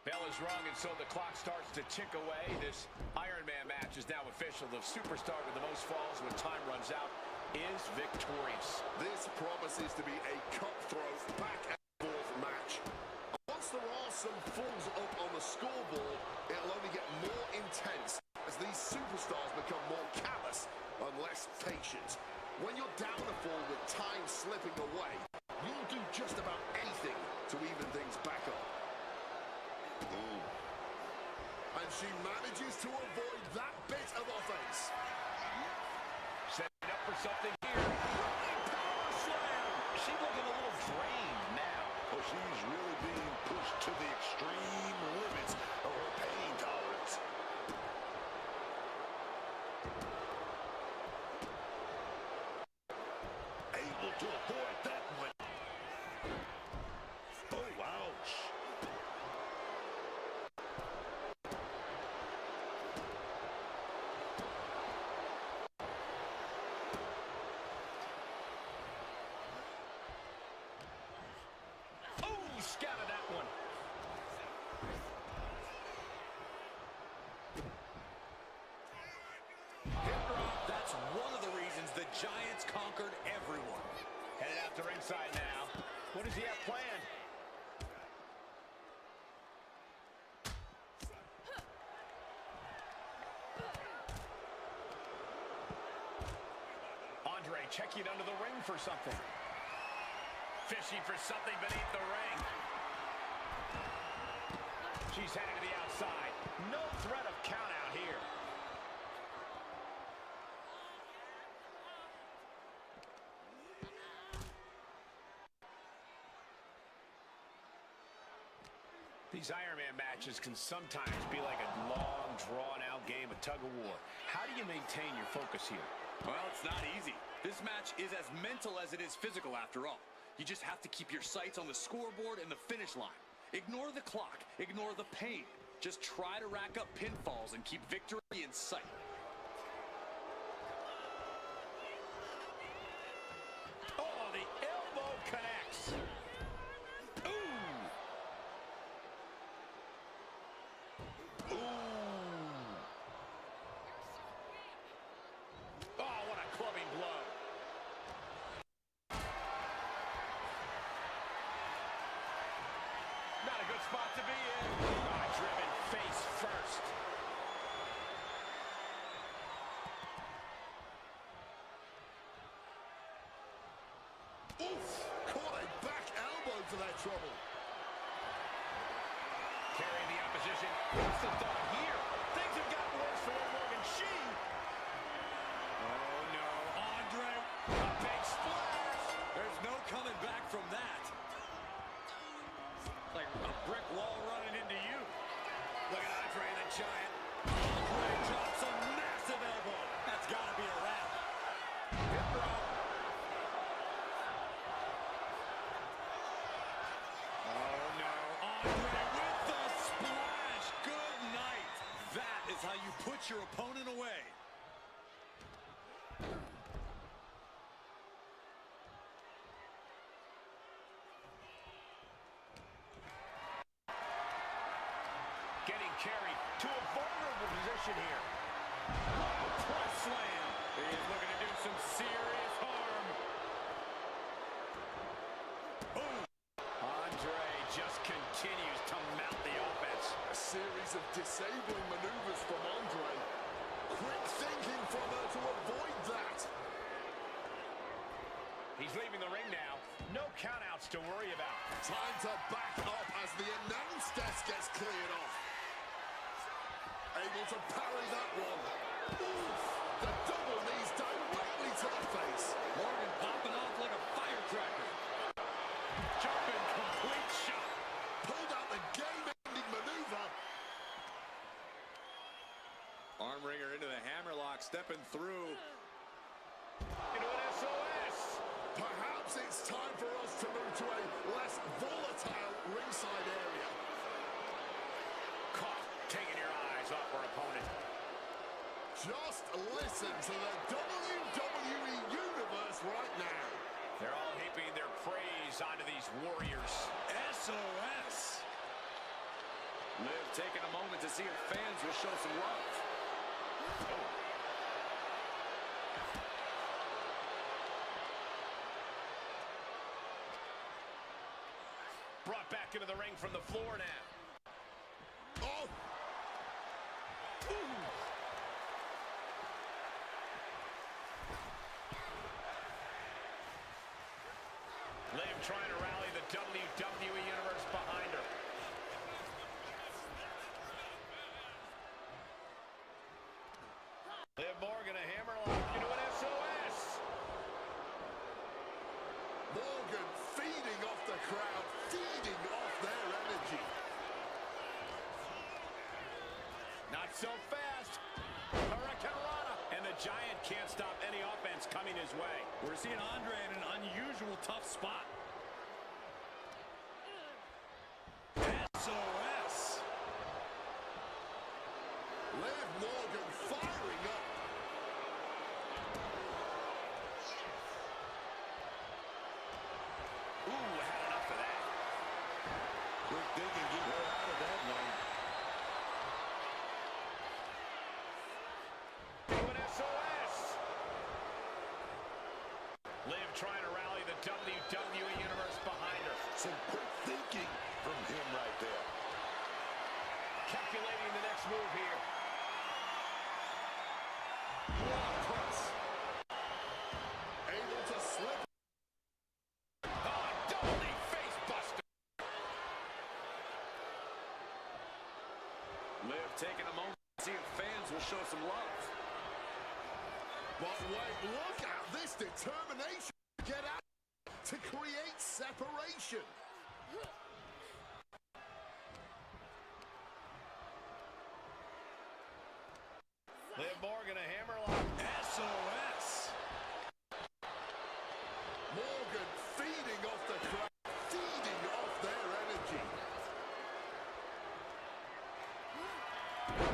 Bell is rung, and so the clock starts to tick away. This Iron Man match is now official. The superstar with the most falls when time runs out is victorious. This promises to be a cutthroat back-and-forth match. Once there are some falls up on the scoreboard, it'll only get more intense as these superstars become more callous and less patient. When you're down a fall with time slipping away, you'll do just about anything to even things back up. And she manages to avoid that bit of offense. Setting up for something here. Power slam. She's looking a little drained now. Oh, she's really being pushed to the extreme limits of her pain tolerance. Able to avoid that one. Oh, ouch. Scouted that one. Hip drop. That's one of the reasons the Giants conquered everyone. Headed out to ringside now. What does he have planned? Andre checking under the ring for something. Fishing for something beneath the ring. She's headed to the outside. No threat of count out here. These Iron Man matches can sometimes be like a long, drawn-out game of tug-of-war. How do you maintain your focus here? Well, it's not easy. This match is as mental as it is physical after all. You just have to keep your sights on the scoreboard and the finish line. Ignore the clock. Ignore the pain. Just try to rack up pinfalls and keep victory in sight. Oh, the elbow connects. Ooh. Ooh. Oh, what a clubbing blow. Not a good spot to be in. Driven face first. Oof! Caught a back elbow for that trouble. Carrying the opposition. What's the thought here? Things have gotten worse for Liv Morgan. Oh, no. Andre. A big splash. There's no coming back from that. Like a brick wall running into you. Look at Andre the Giant. Andre drops a massive elbow. That's got to be a wrap. Hip drop. Oh, no. Andre with the splash. Good night. That is how you put your opponent away. Getting carried to a vulnerable position here. Press slam. He is looking to do some serious harm. Boom. Andre just continues to mount the offense. A series of disabling maneuvers from Andre. Quick thinking from her to avoid that. He's leaving the ring now. No countouts to worry about. Time to back up as the announce desk gets cleared off. Able to parry that one. Oof. The double knees directly to the face. Morgan popping off like a firecracker. Jumping complete shot. Pulled out the game-ending maneuver. Arm wringer into the hammerlock, stepping through. Into an SOS. Perhaps it's time for us to move to a less volatile ringside area. Caught, taking your eyes off our opponent. Just listen to the WWE Universe right now. They're all heaping their praise onto these warriors. SOS. taking a moment to see if fans will show some love. Oh. Brought back into the ring from the floor now. Oh! Ooh. Liv trying to rally the WWE Universe behind her. Liv Morgan, a hammerlock into an SOS. Morgan feeding off the crowd, feeding off their energy. Not so fast. Hurricane Rana. And the Giant can't stop any offense coming his way. We're seeing Andre in an unusual tough spot. SOS. Liv Morgan firing up. Ooh, had enough of that. Quick thinking, get her out of that one. Do an SOS. Liv trying to rally the WWE Universe behind her. Some quick thinking from him right there. Calculating the next move here. What press. Able to slip. Oh, double face buster. Liv taking a moment to see if fans will show some love. But wait, look at this determination to get out, to create separation. Liv Morgan, a hammerlock. SOS. Morgan feeding off the crowd, feeding off their energy.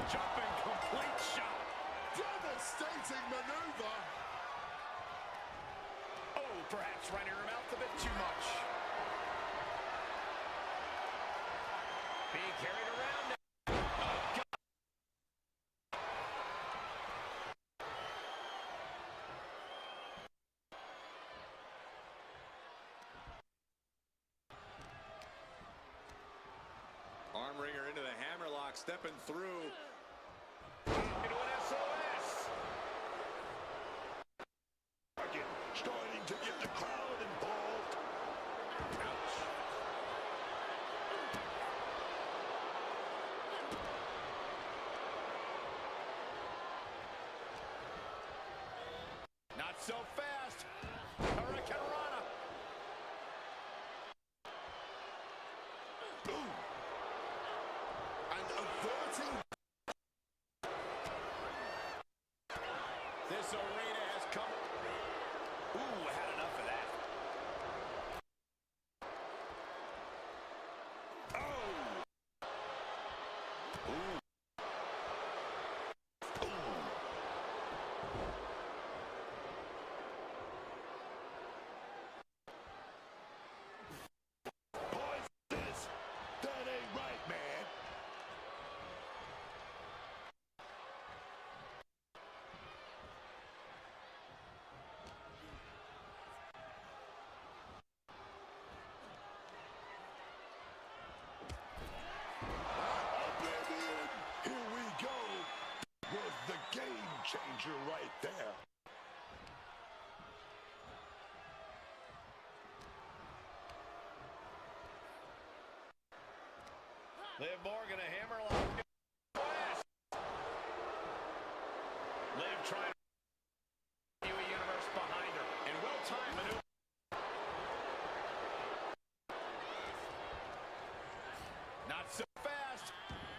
Jumping complete shot. Devastating maneuver. Oh, perhaps running her mouth a bit too much. Being carried around now. Oh, God. Arm wringer into the hammerlock, stepping through. Into an SOS. Again, starting to get the crowd involved. Ouch. Not so fast. Hurricane Rana. Boom. And averting. This arena has come. Ooh, had enough of that. Oh. Ooh. Boys, that ain't right, man. Oblivion, here we go. Was the game changer right there. Liv Morgan, a hammerlock. West. Liv trying to universe behind her. And well-timed maneuver. Not so fast.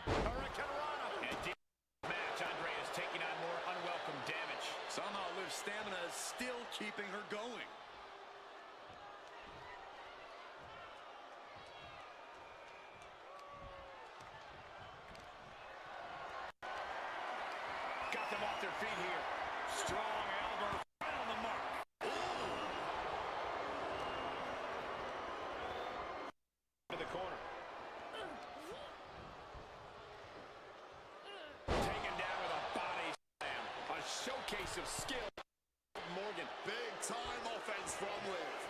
Hurricane Rana. And deep match, Andre is taking on more unwelcome damage. Somehow Liv's stamina is still keeping her going. Got them off their feet here. Strong elbow. Right on the mark. To the corner. piece of skill. Morgan. Big time offense from Liv.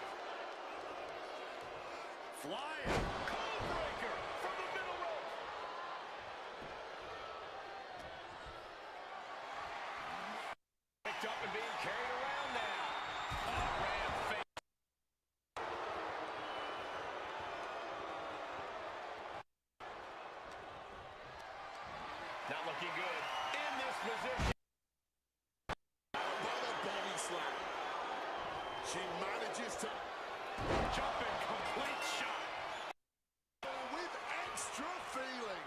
Flying. Code breaker from the middle rope. Picked up and being carried around now. Oh, ram face. Not looking good in this position. By the body slam. She manages to Jumping complete shot. with extra feeling.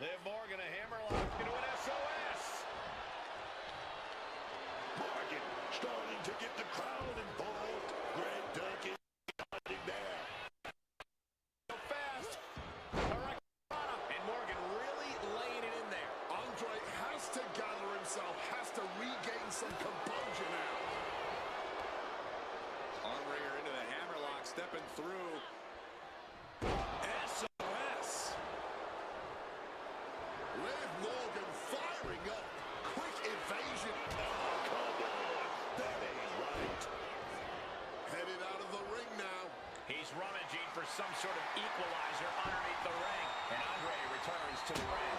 Liv Morgan, a hammerlock into an SOS. Morgan starting to get the crowd involved. Greg Duncan starting there. So fast. Hurricane. And Morgan really laying it in there. Andre has to gather himself, has to regain some composure now. Armbringer into the hammerlock, stepping through. SOS. Liv Morgan firing up. Quick evasion. Oh, come on. That ain't right. Headed out of the ring now. He's rummaging for some sort of equalizer underneath the ring. And Andre returns to the ring.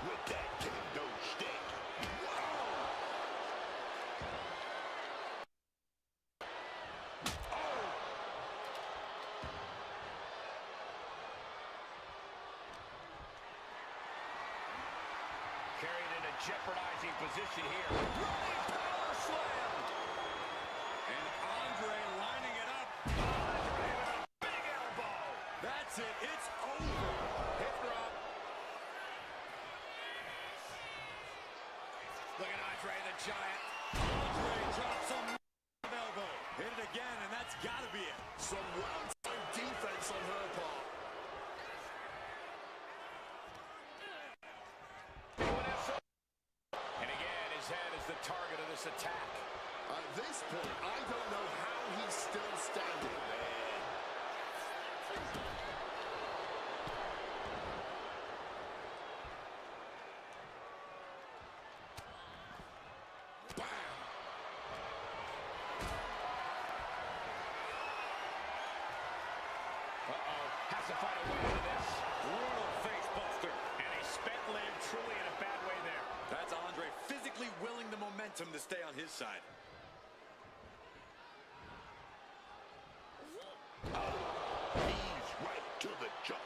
With that kendo stick. Carried in a jeopardizing position here. Running power slam. And Andre lining it up. Andre with a big elbow. That's it. It's over. Hip drop. Look at Andre the Giant. Andre drops a massive elbow. Hit it again, and that's got to be it. Some well-timed defense on her part. And again, his head is the target of this attack. At this point, I don't know how he's still standing. Bam! Uh-oh, has to find a way out of this. Brutal face buster. And he spent Liv truly in a bad way there. That's Andre physically willing the momentum to stay on his side. Knees right to the jaw.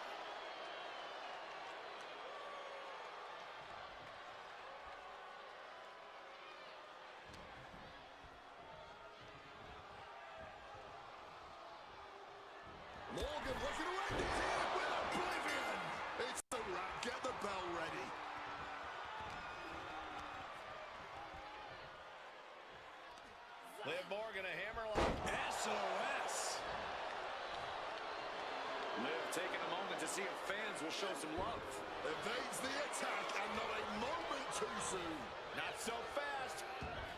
Morgan looking to end it here with Oblivion. It's the wrap. Get the bell ready. Liv Morgan, a hammerlock. SOS. Liv taking a moment to see if fans will show some love. Evades the attack and not a moment too soon. Not so fast.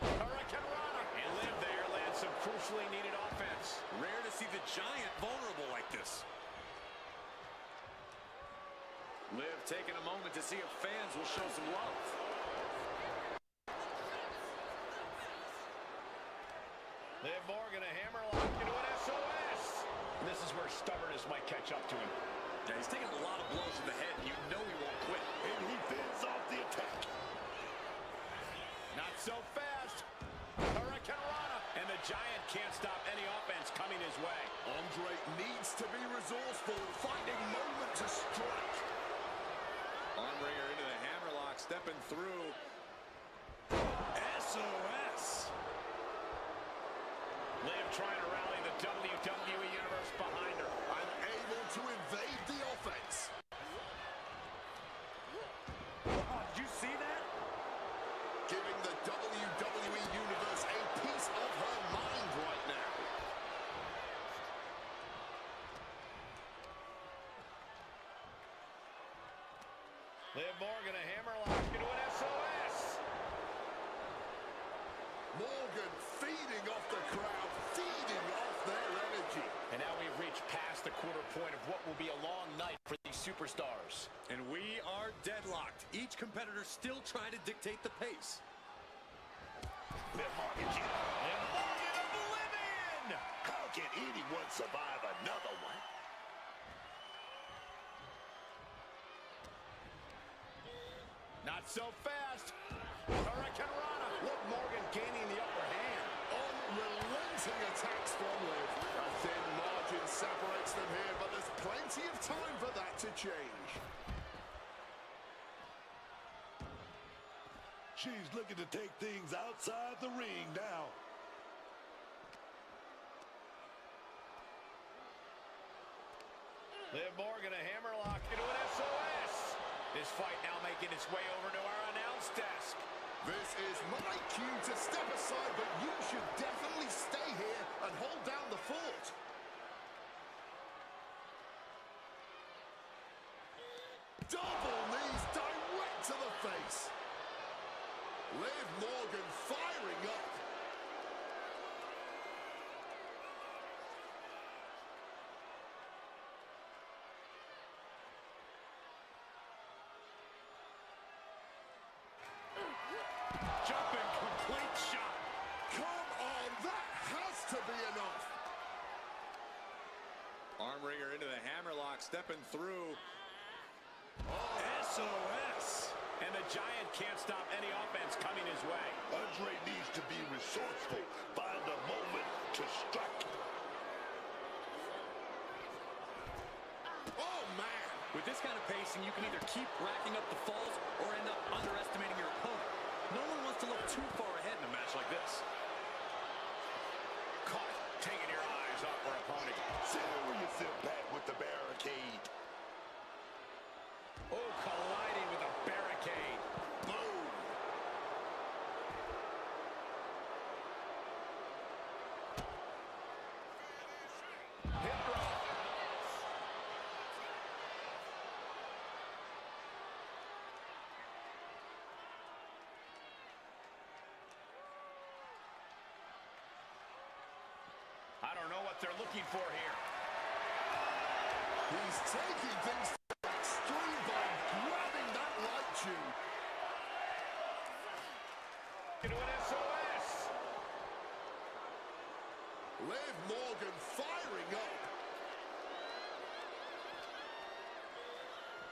Hurricane Rana. And Liv there lands some crucially needed offense. Rare to see the Giant vulnerable like this. Liv taking a moment to see if fans will show some love. Liv Morgan, a hammerlock into an SOS. This is where stubbornness might catch up to him. Yeah, he's taking a lot of blows to the head. You know he won't quit. And he fends off the attack. Not so fast. Hurricane Rana. And the Giant can't stop any offense coming his way. Andre needs to be resourceful, finding moment to strike. Armbringer into the hammerlock, stepping through. SOS. Liv trying to rally the WWE Universe behind her. Unable to evade the offense. Oh, did you see that? Giving the WWE Universe a piece of her mind right now. Liv Morgan, a hammerlock into an SOS. Morgan feeding off the crowd, feeding off their energy. And now we've reached past the quarter point of what will be a long night for these superstars. And we are deadlocked. Each competitor still trying to dictate the pace. Liv Morgan, Liv Morgan, Oblivion! how can anyone survive another one? Not so fast. Hurricane Rana. Liv Morgan gaining the upper hand. Unrelenting attacks from Liv. A thin margin separates them here, but there's plenty of time for that to change. She's looking to take things outside the ring now. Liv Morgan, a hammerlock into an SOS. This fight now making its way over to our announce desk. This is my cue to step aside, but you should definitely stay here and hold down the fort. Double knees direct to the face. Liv Morgan firing up. Jumping complete shot. Come on, that has to be enough. Arm wringer into the hammerlock, stepping through. SOS. And the Giant can't stop any offense coming his way. Andre needs to be resourceful. Find a moment to strike. Oh, man. With this kind of pacing, you can either keep racking up the falls or end up underestimating your opponent. No one wants to look too far ahead in a match like this. Caught, taking your eyes off our opponent. Serious impact with the barricade. Oh, colliding with a barricade. Boom. Hip drop. I don't know what they're looking for here. He's taking things to the extreme by grabbing that light tube. Into an SOS. Liv Morgan firing up.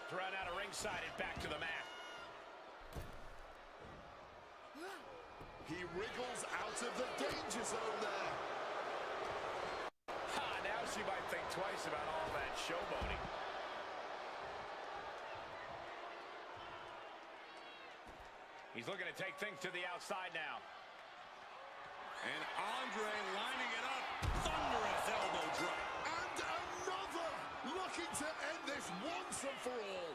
Thrown out of ringside and back to the mat. He wriggles out of the danger zone there. Now she might think twice about all that showboating. He's looking to take things to the outside now. And Andre lining it up. Thunderous elbow drop. And another! Looking to end this once and for all.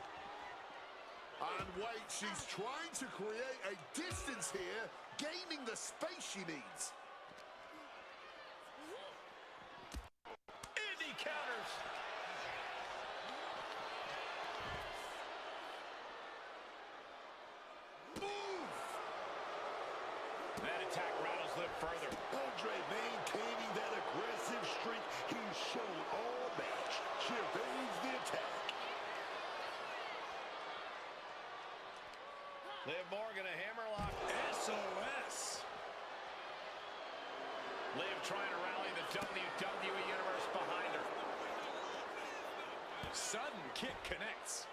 And wait, she's trying to create a distance here, gaining the space she needs. Indy counters. Move! That attack rattles Liv further. Andre maintaining that aggressive streak he's shown all match. She evades the attack. Liv Morgan, a hammerlock. SOS. Liv trying to rally the WWE Universe behind her. Sudden kick connects.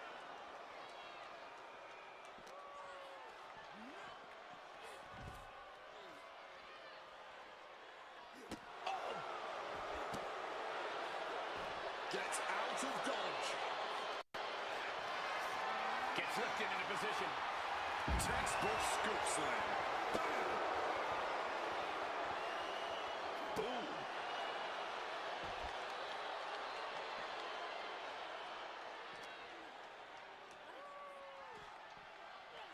Gets out of dodge. Gets lifted into position. Textbook scoop slam. Boom.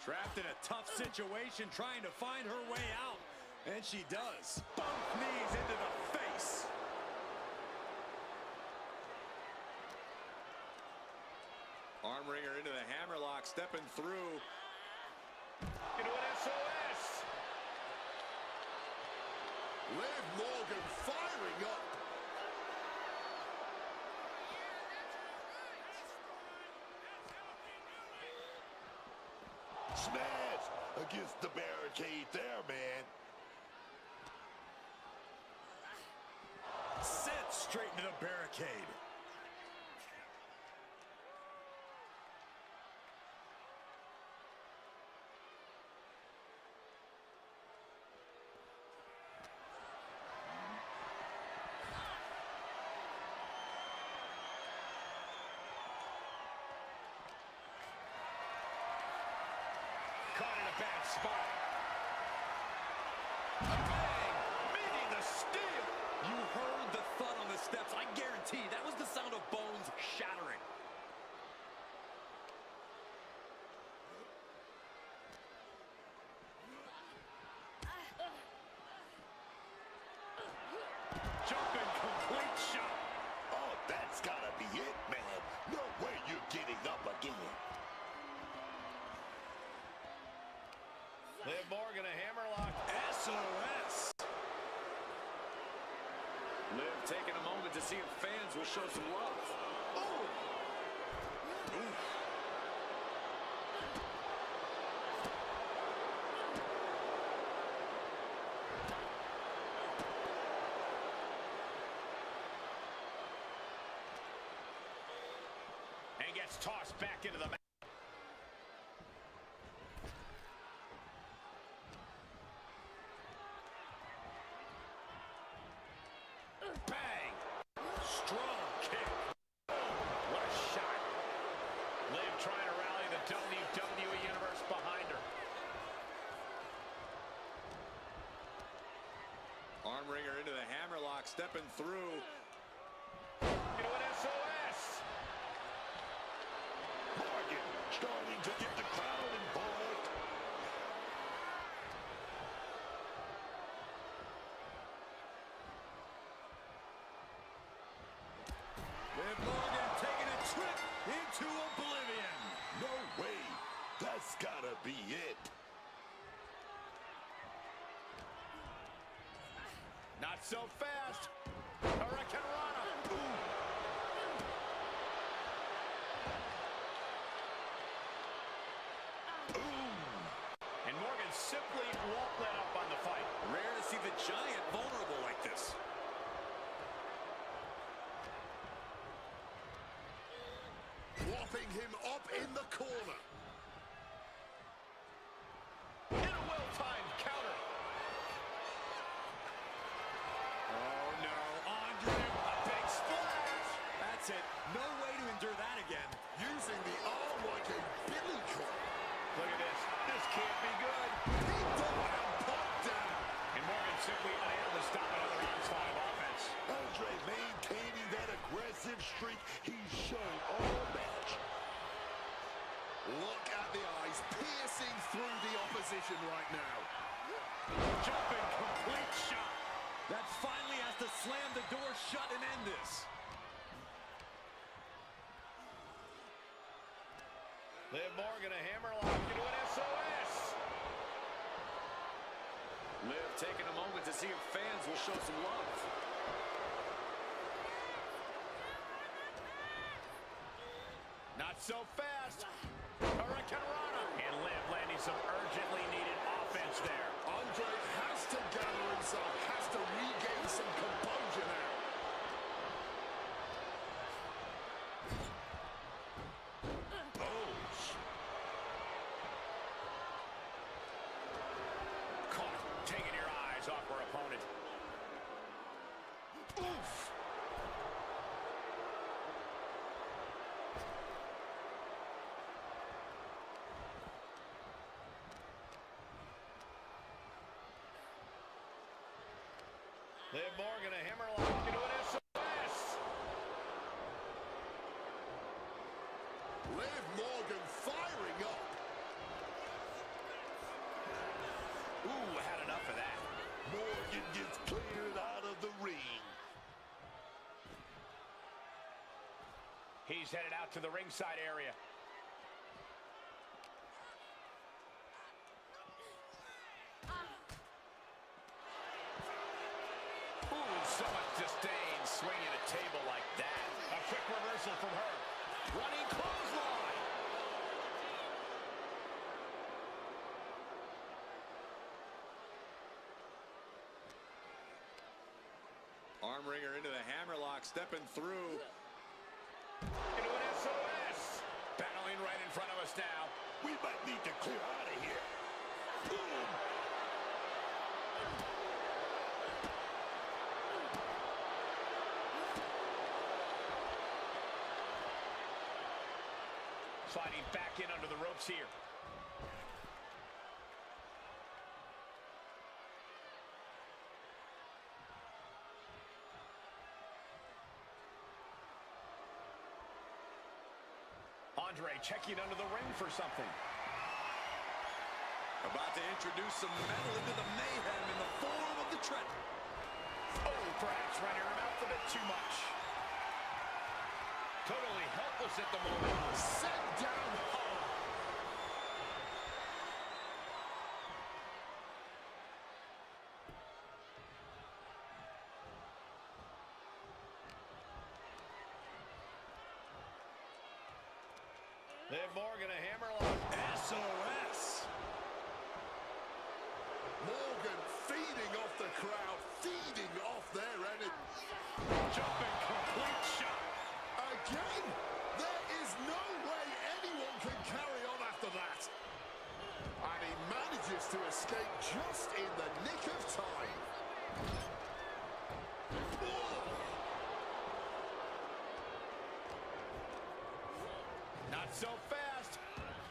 Trapped in a tough situation, trying to find her way out. And she does. Both knees into the face. Arm wringer into the hammerlock, stepping through. Into an SOS. Liv Morgan firing up. Smash against the barricade there, man. Sent straight into the barricade. Caught in a bad spot. A bang! Meeting the steel! You heard the thud on the steps. I guarantee that was the sound of bones shattering. Jumping complete shot. Oh, that's gotta be it, man. No way you're getting up again. Liv Morgan, a hammerlock. SOS. Liv taking a moment to see if fans will show some love. Oh! And gets tossed back into the mat. Bang! Strong kick. What a shot. Liv trying to rally the WWE Universe behind her. Arm wringer into the hammerlock, stepping through. Into an SOS. Morgan starting to get the crowd involved. Liv Morgan taking a trip into Oblivion. No way. That's gotta be it. Not so fast. Hurricane Rana. And Morgan simply won't let up on the fight. Rare to see the Giant vulnerable like this. Whopping him up in the corner. In a well-timed counter. Oh no, Andre, a big splash. That's it. No way to endure that again. Using the arm like a billy club. Look at this. This can't be good. Picked up and popped down. And Morgan simply unable to stop another onslaught of offense. Andre maintaining that aggressive streak he's shown all match. Look at the eyes piercing through the opposition right now. Jumping complete shot. That finally has to slam the door shut and end this. Liv Morgan, a hammerlock into an SOS. Liv taking a moment to see if fans will show some love. Not so fast. Hurricane Rana. And Liv landing some urgently needed offense there. Andre has to gather himself, has to regain some composure now. Caught, taking your eyes off her opponent. Oof! Liv Morgan, a hammerlock into an SOS. Liv Morgan firing up. Ooh, had enough of that. Morgan gets cleared out of the ring. He's headed out to the ringside area. Ooh, so much disdain swinging a table like that. A quick reversal from her. Running clothesline. Arm wringer into the hammerlock, stepping through. Into an SOS. Battling right in front of us now. We might need to clear out of here. Boom! Sliding back in under the ropes here. Andre checking under the ring for something. About to introduce some metal into the mayhem in the form of the tread. Oh, perhaps running her mouth a bit too much. Totally helpless at the moment. Set down hard. Liv Morgan, a hammerlock. SOS. Morgan feeding off the crowd, feeding off their energy. Jumping complete shot. Again, there is no way anyone can carry on after that. And he manages to escape just in the nick of time. Not so fast.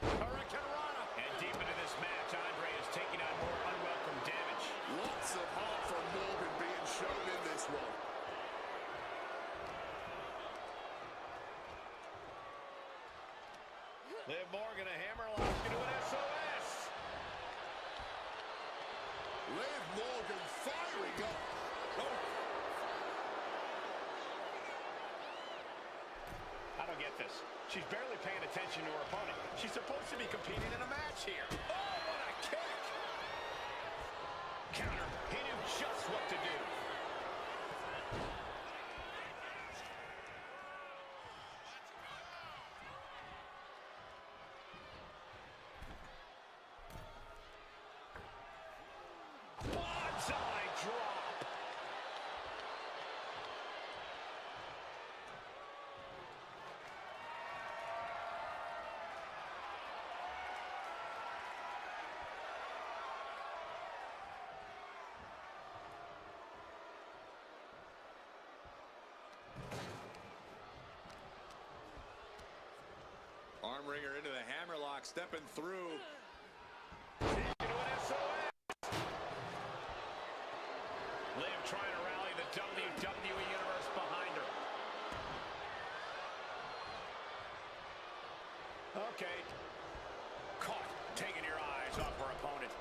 Hurricane Rana. And deep into this match, Andre is taking on more unwelcome damage. Lots of heart from Morgan being shown in this one. Liv Morgan, a hammerlock into an SOS. Liv Morgan firing up. Oh. I don't get this. She's barely paying attention to her opponent. She's supposed to be competing in a match here. Oh, what a kick! Counter. He knew just what to do. Bonsai drop. Arm wringer into the hammerlock, stepping through. Into an SOS. Liv trying to rally the WWE Universe behind her. Okay. Caught, taking your eyes off her opponent.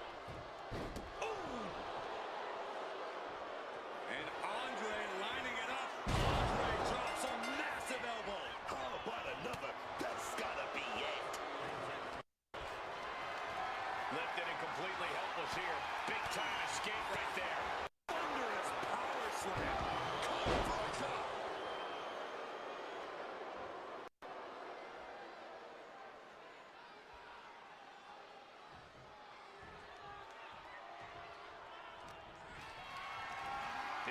And Andre lining it up. Andre drops a massive elbow. How about another? That's gotta be it. Lifted and completely helpless here. Big time escape right there. Thunderous power slam.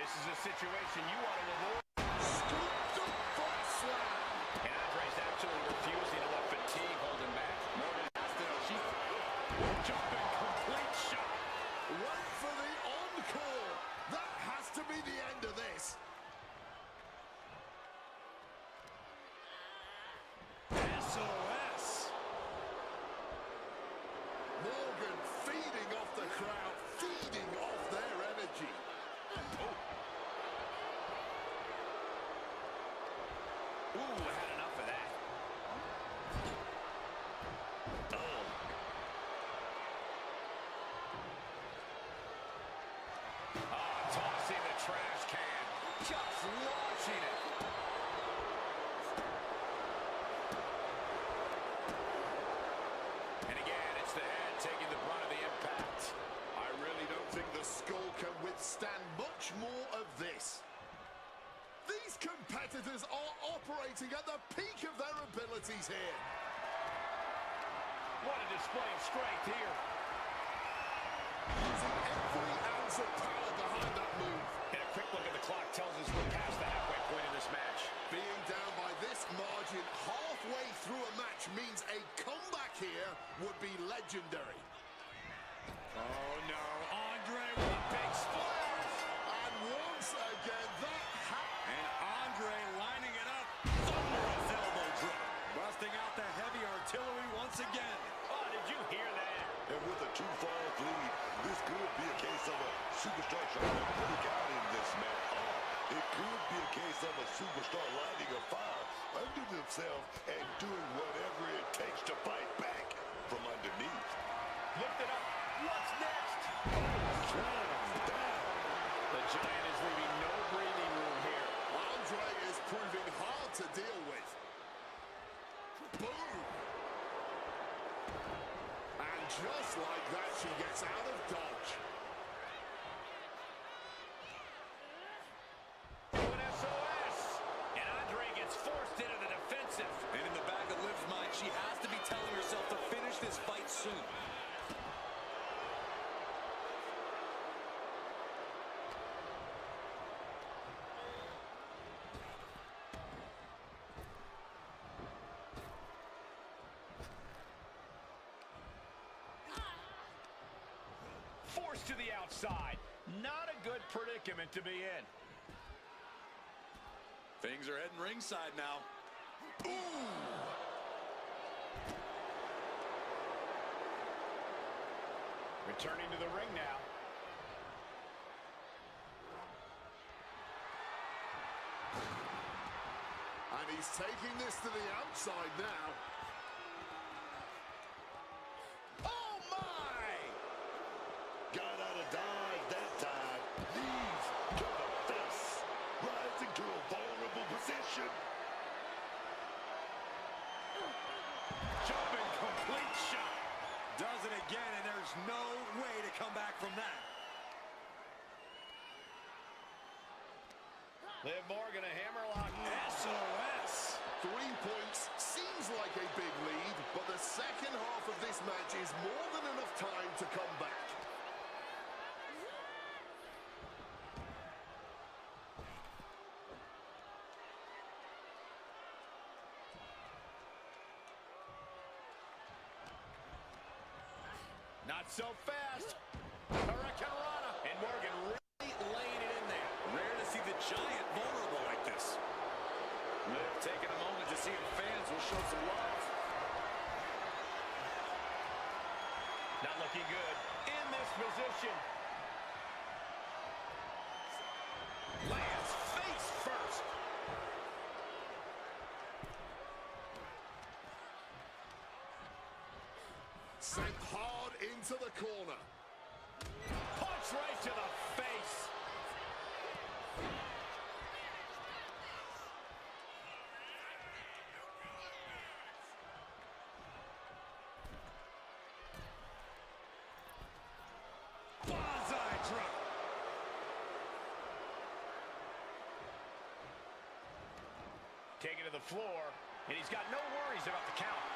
This is a situation you want to avoid. Scooped up front slam. And Andre's absolutely refusing to let fatigue hold him back. Morgan has to know she's Jumping complete shot. Went for the encore. That has to be the end of this. SOS. Morgan feeding off the crowd, feeding off their energy. Ooh, had enough of that. Oh. Tossing the trash can. Just launching it. And again, it's the head taking the brunt of the impact. I really don't think the skull can withstand much more of this. These competitors are operating at the peak of their abilities here. What a display of strength here. Using every ounce of power behind that move. And a quick look at the clock tells us means a comeback here would be legendary. Oh, no. Andre with a big splash. And once again, And Andre lining it up. Thunderous elbow drop. Busting out the heavy artillery once again. Oh, did you hear that? And with a 2-fall lead, this could be a case of a superstar trying to break out in this match. Or it could be a case of a superstar lighting a fire under themselves and doing whatever it takes to fight back from underneath. Lift it up. What's next? Slam down. The Giant is leaving no breathing room here. Andre is proving hard to deal with. Boom! And just like that, she gets out of dodge. An SOS. And Andre gets forced into the defensive. And in the back of Liv's mind, she has to be telling herself to finish this fight soon. Forced to the outside. Not a good predicament to be in. Things are heading ringside now. Returning to the ring now. And he's taking this to the outside now. Oh, my! Got out of dodge that time. Knees to the face. Rising to a vulnerable position. Jumping complete shot. Does it again, and there's no way to come back from that. Liv Morgan, a hammerlock. SOS. 3 points seems like a big lead, but the second half of this match is more than enough time to come back. Not so fast. Hurricane Rana. And Morgan really laying it in there. Rare to see the Giant vulnerable like this. Liv taking a moment to see if fans will show some love. Not looking good in this position. Lands face first. Sent hard into the corner. Punch right to the face. Bonsai drop. Taken to the floor, and he's got no worries about the count.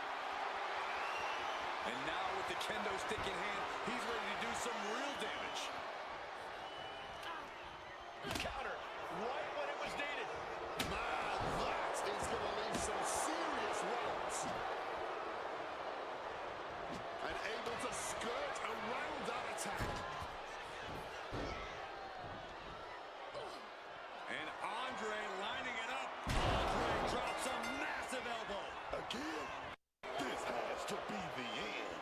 And now with the kendo stick in hand, he's ready to do some real damage. Counter right when it was needed. Man, that is going to leave some serious welts. And able to skirt around that attack. And Andre lining it up. Andre drops a massive elbow. Again, this has to be the end.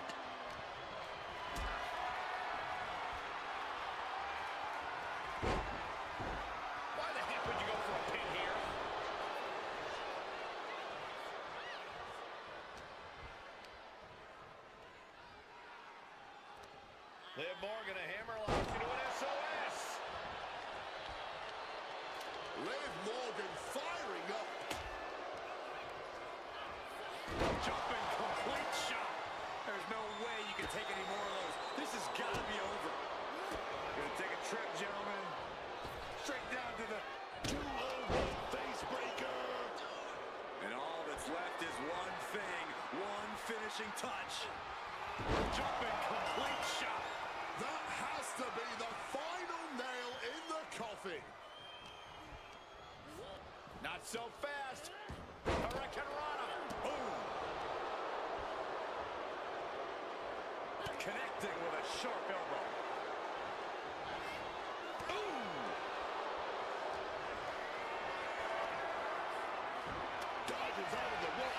Why the heck would you go for a pin here? Liv Morgan, a hammerlock into an SOS. Liv Morgan firing up. Jumping complete shot. There's no way you can take any more of those. This has got to be over. Gonna take a trip, gentlemen. Straight down to the 201 face breaker. And all that's left is one thing, one finishing touch. Jumping complete shot. That has to be the final nail in the coffin. Not so fast. Hurricane Rana. Boom. connecting with a sharp elbow. Ooh! Dodges out of the way.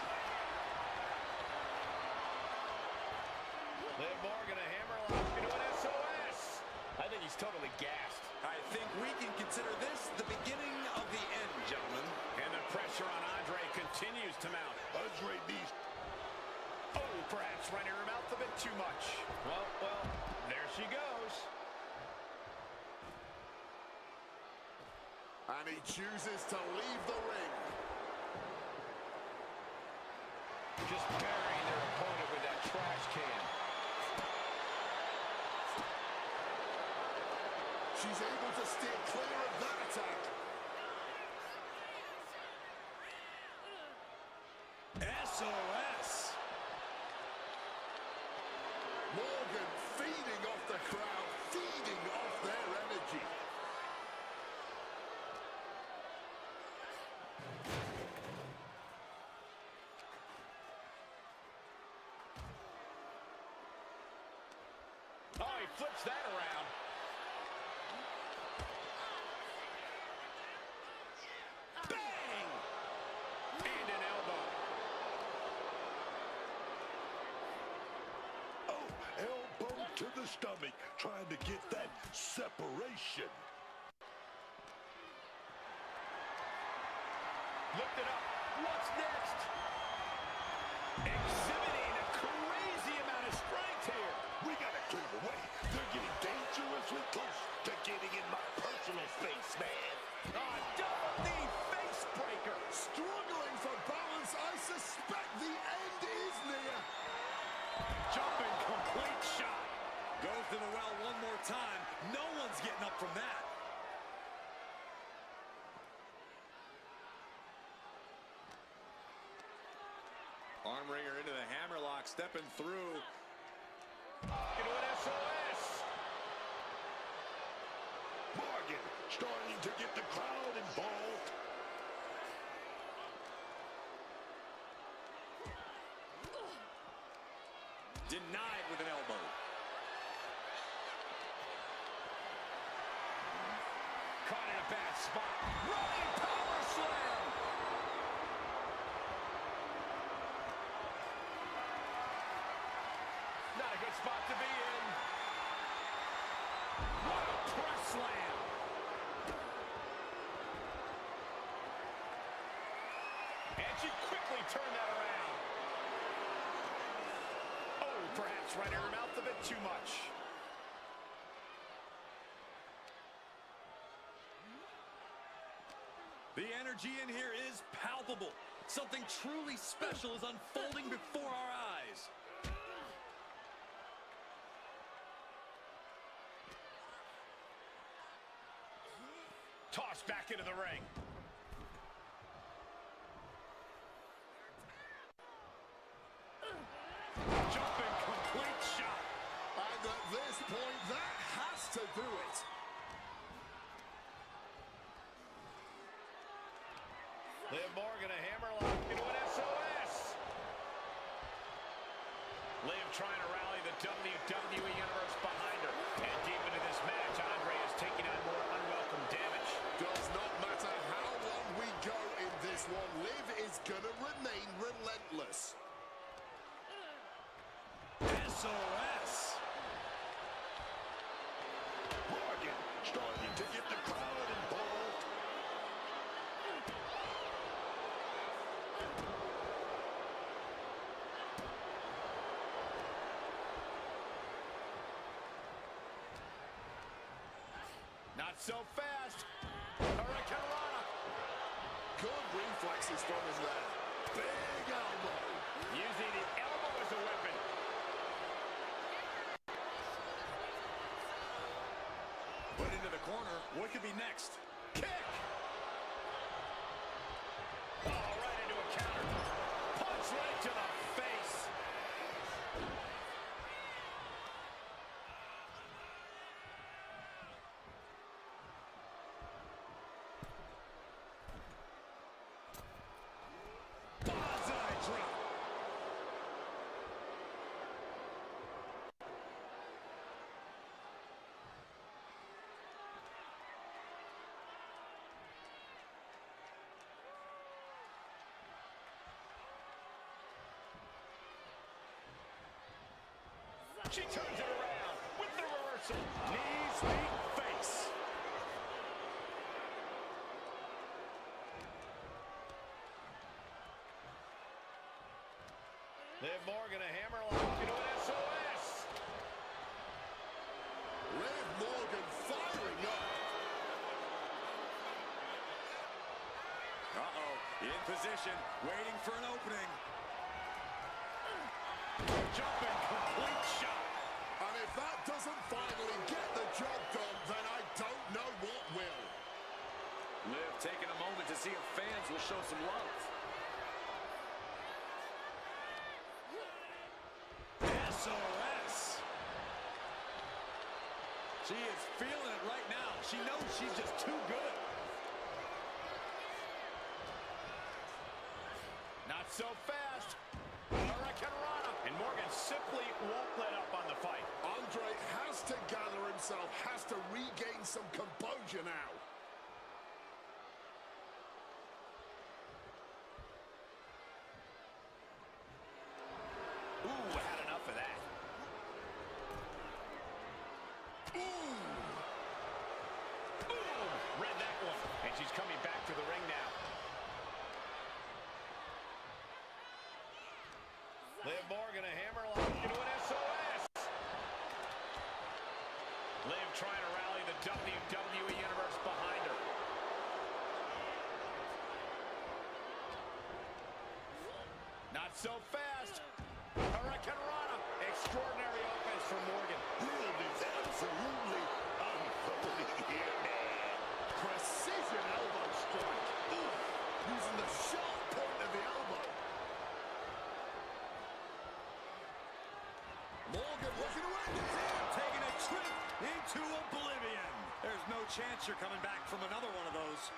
Liv Morgan, a hammerlock into an SOS. I think he's totally gassed. I think we can consider this the beginning of the end, gentlemen. And the pressure on Andre continues to mount. Andre needs... Oh, perhaps running her mouth a bit too much. Well, there she goes. And he chooses to leave the ring. Just burying their opponent with that trash can. She's able to steer clear of that attack. SOS. Morgan feeding off the crowd, feeding off their energy. Oh, he flips that around. Bang! And an elbow. Oh, elbow to the stomach, trying to get that separation. Lift it up. What's next? Exhibiting a crazy amount of strength here. We gotta clear the way. They're getting dangerously close to getting in my personal space, man. Double knee face breaker. Struggling for balance, I suspect the end is near. Jumping complete shot. Goes to the well one more time. No one's getting up from that. Arm wringer into the hammerlock, stepping through. Into an SOS. Morgan starting to get the crowd involved. Denied with an elbow. Caught in a bad spot. Running power slam. Not a good spot to be in. What a press slam. And she quickly turned that around. Oh, perhaps right in her mouth a bit too much. The energy in here is palpable. Something truly special is unfolding before our eyes. Tossed back into the ring. Jumping complete shot. And at this point, that has to do it. Liv Morgan, a hammerlock into an SOS. Liv trying to rally the WWE Universe behind her. And deep into this match, Andre is taking on more unwelcome damage. Does not matter how long we go in this one, Liv is gonna remain relentless. SOS. Morgan starting to get the crowd involved. Not so fast. Hurricanrana. Good reflexes from him there. Big elbow. Using the elbow as a weapon. Put into the corner. What could be next? Kick. Oh, right into a counter. Punch right to the face. Bonsai drop. She turns it around with the reversal. Knees meet face. Liv Morgan, a hammerlock into an SOS. Liv Morgan firing up. Uh-oh, in position, waiting for an opening. Jumping complete shot. And if that doesn't finally get the job done, then I don't know what will. Liv taking a moment to see if fans will show some love. SOS. She is feeling it right now. She knows she's just too good. Not so fast. Hurricanrana. And Morgan simply won't let up on the fight. Andre has to gather himself, has to regain some composure now. Ooh, had enough of that. Ooh. Boom. Read that one. And she's coming back to the ring now. Liv Morgan, a hammerlock into an SOS. Liv trying to rally the WWE Universe behind her. Not so fast. Hurricanrana. Extraordinary offense from Morgan. Liv is absolutely unholy here, man. Precision elbow strike. Ooh, using the sharp point of the elbow. Morgan looking to end it. Taking a trip into Oblivion. There's no chance you're coming back from another one of those.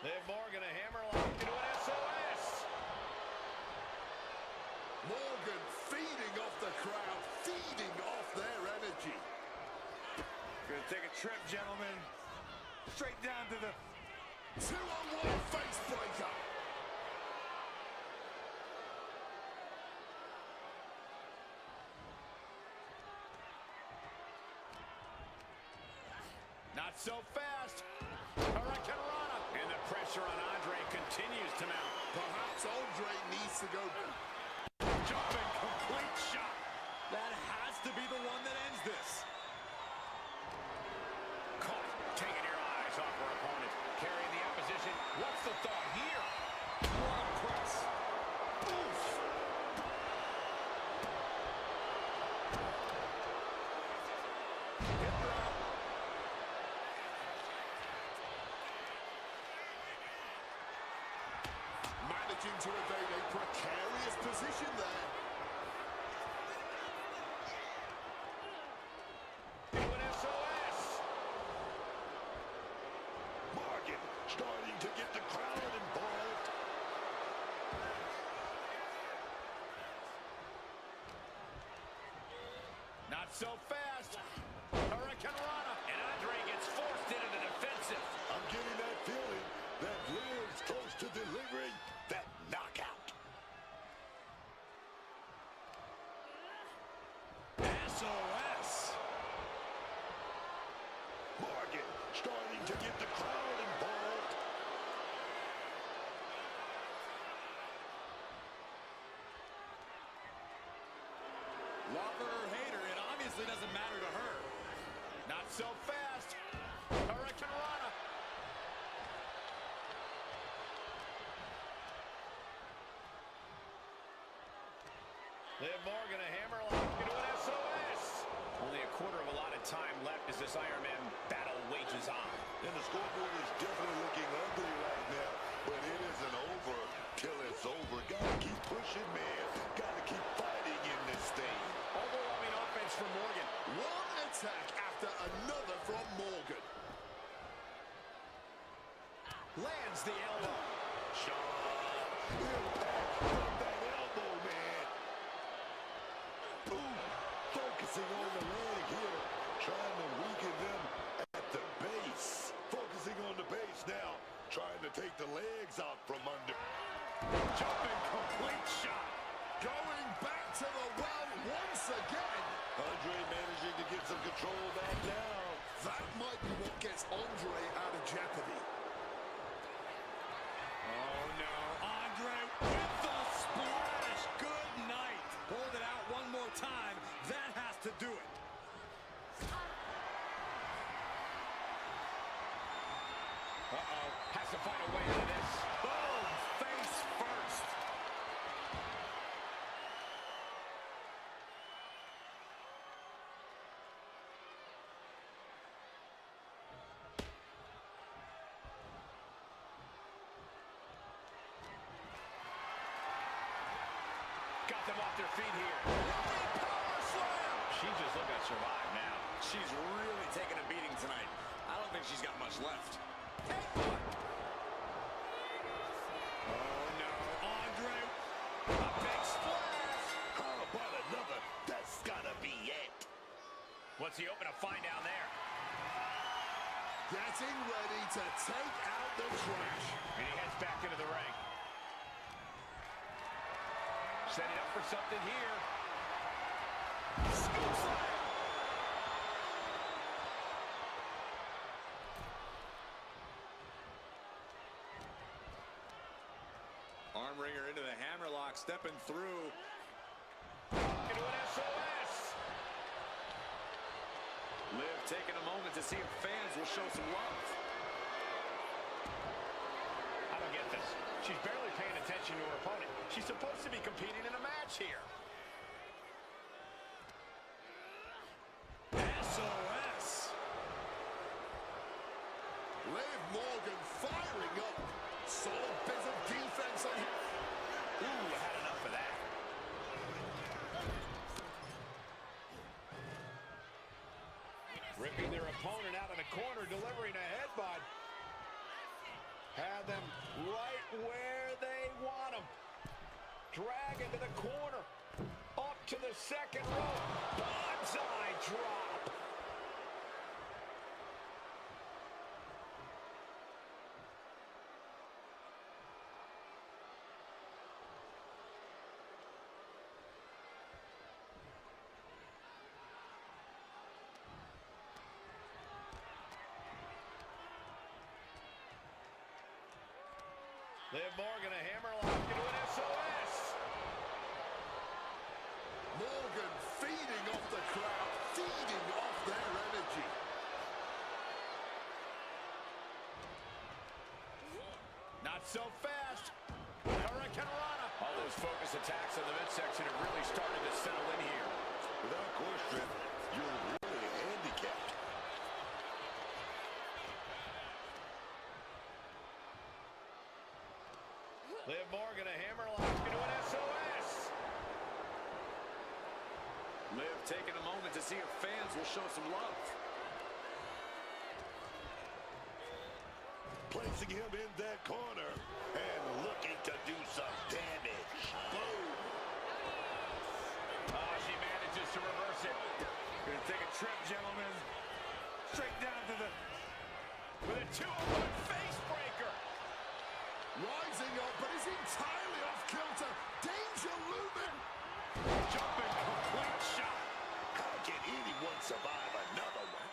Liv Morgan, a hammerlock into an SOS. Morgan feeding off the crowd, feeding off their energy. Gonna take a trip, gentlemen. Straight down to the... 2-on-1 face breaker. Not so fast. Hurricanrana. And the pressure on Andre continues to mount. Perhaps Andre needs to go. Jumping complete shot. That has to be the one that ends this. Caught. Taking your eyes off her opponent. Carrying the opposition. What's the thought here? What a press. Oof. Hit her out. Managing to evade a precarious position there. Into an SOS. Morgan starting to get the crowd involved. Not so fast. Hurricanrana. And Andre gets forced into the defensive. I'm getting that feeling that Liv's close to delivering that knockout. SOS. Morgan starting to get the crowd involved. Lover or hater, it obviously doesn't matter to her. Not so fast. Hurricanrana. Liv Morgan, a hammerlock into an SOS. Only a quarter of a lot of time left as this Iron Man battle wages on. And the scoreboard is definitely looking ugly right now, but it isn't over till it's over. Gotta keep pushing, man. Gotta keep fighting in this thing. Overwhelming offense from Morgan. One attack after another from Morgan. Lands the elbow. Impact from that elbow, man. Ooh, focusing on the leg here, trying to weaken them take the legs out from under. Jumping complete shot. Going back to the well once again. Andre managing to get some control back now. That might be what gets Andre out of jeopardy. Oh, no. Andre with the splash. Good night. Hold it out one more time. That has to do it. Uh-oh. Has to find a way out of this. Boom. Face first. Got them off their feet here. Power slam. She's just looking to survive now. She's really taking a beating tonight. I don't think she's got much left. Take one. Oh, no. Andre. A big splash. How about another? That's gotta be it. What's he open to find down there? Getting ready to take out the trash. And he heads back into the ring. Setting up for something here. Scoop slam. Arm wringer into the hammerlock, stepping through. Into an SOS. Liv taking a moment to see if fans will show some love. I don't get this. She's barely paying attention to her opponent. She's supposed to be competing in a match here. SOS. Liv Morgan firing up. Solid bit of defense on him. Ooh, I had enough of that. Ripping their opponent out of the corner, delivering a headbutt. Have them right where they want them. Drag into the corner. Up to the second rope. Bonsai drop. Liv Morgan, a hammerlock into an SOS. Morgan feeding off the crowd, feeding off their energy. Not so fast. Hurricane Rana. All those focus attacks on the midsection have really started to settle in here. Without question, you're really handicapped. Liv Morgan, a hammerlock into an SOS. Liv taking a moment to see if fans will show some love. Placing him in that corner and looking to do some damage. Boom. Oh, she manages to reverse it. Gonna take a trip, gentlemen. Straight down to the... With a 2-1 face breaker. Rising up, but is entirely off kilter. Danger looming. Jumping complete shot. How can anyone survive another one?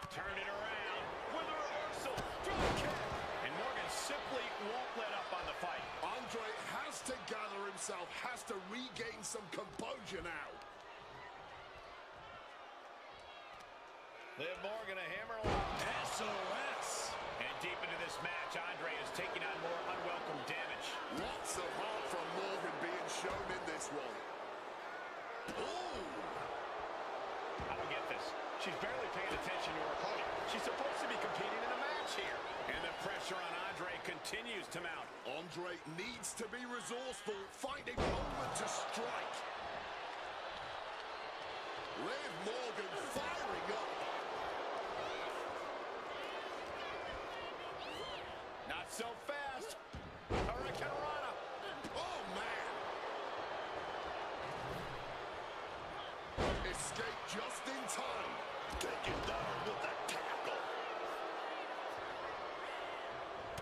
Turn it around with a reversal. Drop kick. And Morgan simply won't let up on the fight. Andre has to gather himself, has to regain some composure now. Liv Morgan, a hammerlock. SOS. And deep into this match, Andre is taking on more unwelcome damage. Lots of heart from Morgan being shown in this one. Ooh! I don't get this. She's barely paying attention to her opponent. She's supposed to be competing in a match here. And the pressure on Andre continues to mount. Andre needs to be resourceful, find a moment to strike. Liv Morgan firing up. so fast. Hurricanrana. Oh, man. Escape just in time. Taken down with a tackle.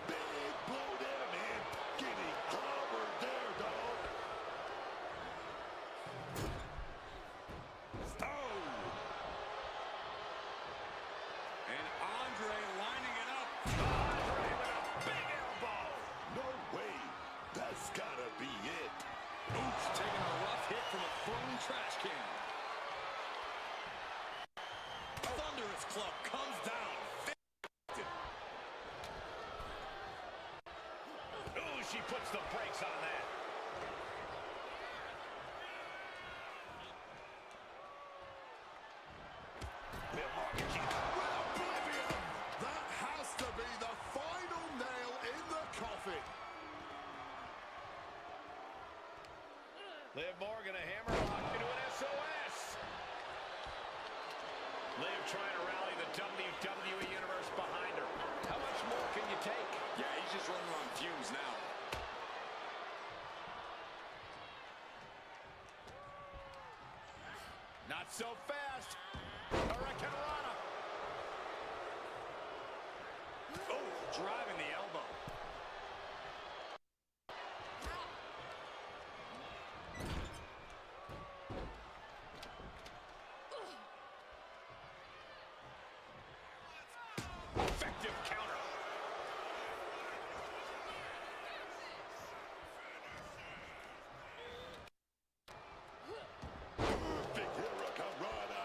Big blow there, man. Getting clobbered there, dog. Oh! And Andre lining it up. Andre with a big elbow. No way. That's gotta be it. Oops, taking a rough hit from a thrown trash can. Thunderous club comes down. Ooh, she puts the brakes on that. Liv Morgan, With Oblivion. That has to be the final nail in the coffin. Liv Morgan, a hammerlock into an SOS. Liv trying to rally the WWE Universe behind her. How much more can you take? Yeah, he's just running on fumes now. Not so fast. Hurricanrana. Oh, driving the elbow. Effective counter. big hurricanrana.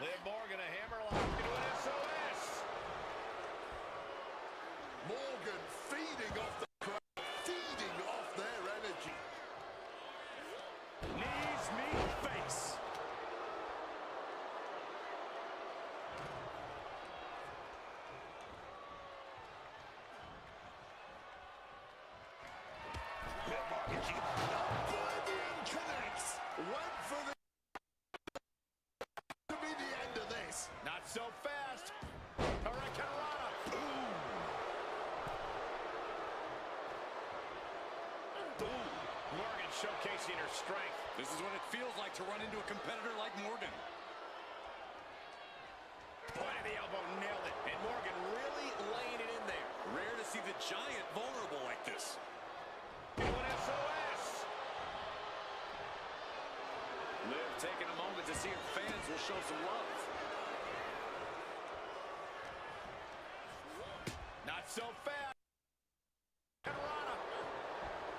Liv Morgan, a hammerlock into an SOS. Morgan feeding off the crowd, feeding off their energy. Knees, meet, face. Liv Morgan, Oblivion connects. Went for the to be the end of this. Not so fast. Hurricanrana. Ooh. Morgan showcasing her strength. This is what it feels like to run into a competitor like Morgan. Point of the elbow, nailed it. And Morgan really laying it in there. Rare to see the Giant vulnerable like this. Into an SOS. Liv taking a moment to see her fans will show some love. Not so fast. Hurricanrana.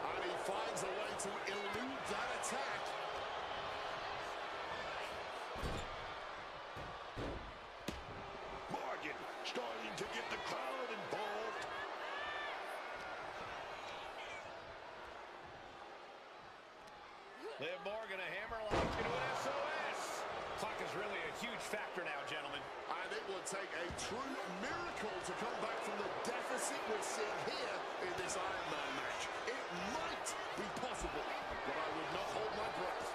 And he finds a way to elude that attack. Morgan starting to get the crowd involved. Liv Morgan, a hammerlock into an SOS. Clock is really a huge factor now, gentlemen. And it will take a true miracle to come back from the deficit we're seeing here in this Iron Man match. It might be possible, but I would not hold my breath.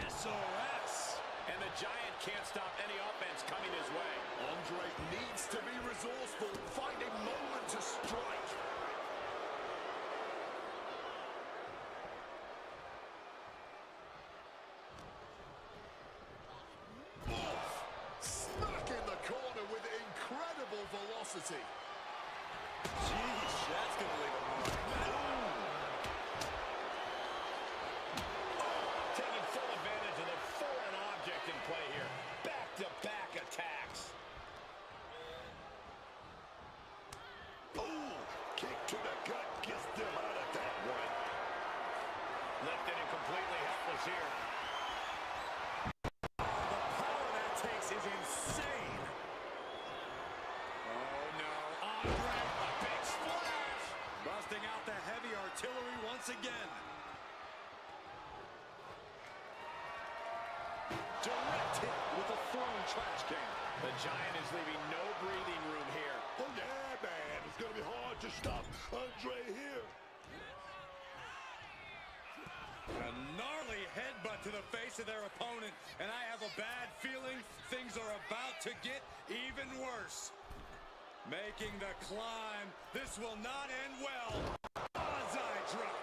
SOS. And the Giant can't stop any offense coming his way. Andre needs to be resourceful, find a moment to strike. Smack in the corner with incredible velocity. Jeez, that's going to leave a mark. Taking full advantage of the foreign object in play here. Back-to-back attacks. Ooh, kick to the gut gets them out of that one. Lifted and completely helpless here. The power that takes is insane. Oh, no. Andre, A big splash. busting out the heavy artillery once again. Direct hit with a thrown trash can. The Giant is leaving no breathing room here. Oh, yeah, man. It's going to be hard to stop Andre here. And Gnarly headbutt to the face of their opponent, and I have a bad feeling things are about to get even worse. Making the climb. This will not end well. Bonsai drop.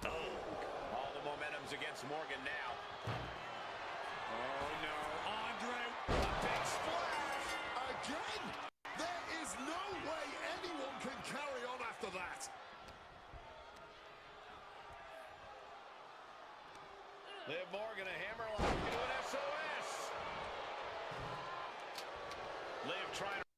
All the momentum's against Morgan now. Oh no, Andre. A big splash. Again? There is no way anyone can carry on after that. Liv Morgan, a hammerlock into an SOS. Liv trying to